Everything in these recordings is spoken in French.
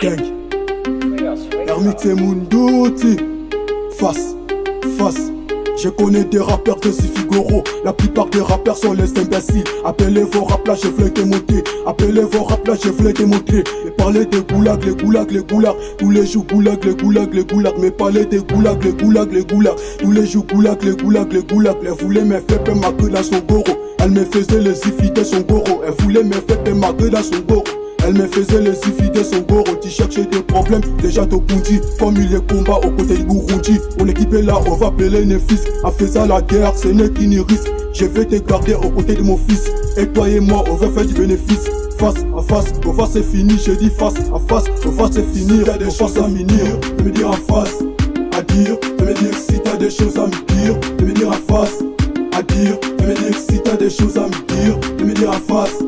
Gang. Hermite et Mundoti. Face. Je connais des rappeurs de Figaro. La plupart des rappeurs sont les imbéciles. Appelez vos rap là, je veux démonter. Appelez vos rap là, je veux démontrer. Mais parlez des goulags, les goulags. Tous les jours goulag, les goulags. Mais parlez des goulags, les goulags. Tous les jours goulag, les goulags. Elle voulait me faire ma queue dans son goro. Elle me faisait les ifis de son goro. Elle voulait me faire ma queue dans son goro. Elle me faisait les ifis de son goro. Tu cherchais des problèmes, déjà t'au Bundi. Comme il est combat aux côtés du Burundi. Mon équipe est là, on va appeler les fils. En faisant la guerre, ce n'est qu'une risque. Je vais te garder aux côtés de mon fils. Et toi et moi, on va faire du bénéfice. Face à face, on va se finir. Je dis face à face, on va se finir. T'as des choses à finir, de me dire en face. À dire, de me dire si t'as des choses à me dire. De me dire en face. À dire, de me dire si t'as des choses à me dire. De me dire en face.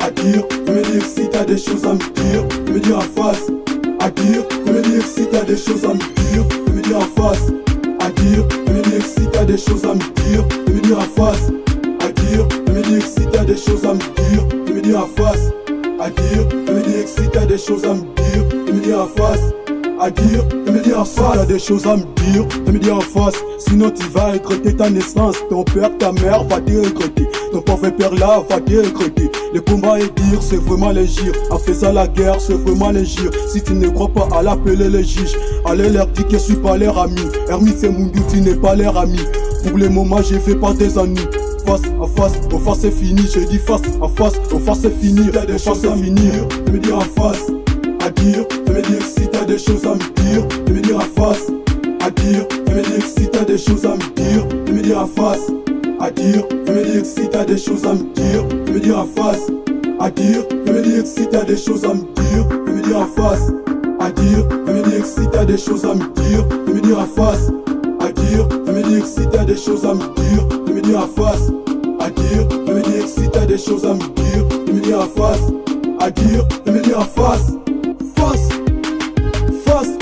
À dire, de me dire si t'as des choses à me dire. De me dire en face. À dire, de me dire si t'as des choses à me dire. De me dire en face. À dire, de me dire si t'as des choses à me dire. De me dire en face. À dire, de me dire si t'as des choses à me dire. De me dire en face. À dire, de me dire si t'as des choses à me dire. De me dire en face. À dire, de me dire en face. T'as des choses à me dire, de me dire en face. Sinon tu vas regretter ta naissance. Ton père, ta mère va te regretter. Ton pauvre père là va te regretter. Le combat et dire c'est vraiment légir. En faisant la guerre c'est vraiment légir. Si tu ne crois pas à l'appeler les juges. Allez leur dire que je suis pas leur ami. Hermite et Mundoti, tu n'es pas leur ami. Pour le moment je fais pas tes ennuis. Face à face, au face c'est fini. Je dis face à face, au face c'est fini. T'as des choses à finir, de me dire en face. À dire, de me dire si t'as des choses à me dire. De me dire en face. À dire, de me dire si t'as des choses à me dire. De me dire en face. À dire, de me dire si t'as des choses à me dire. De me dire en face. À dire, de me dire si t'as des choses à me dire. De me dire en face. À dire, de me dire si t'as des choses à me dire. De me dire en face. À dire, de me dire si t'as des choses à me dire. De me dire en face. À dire, de me dire si t'as des choses à me dire. De me dire en face. À dire, de me dire en face. Face. Face.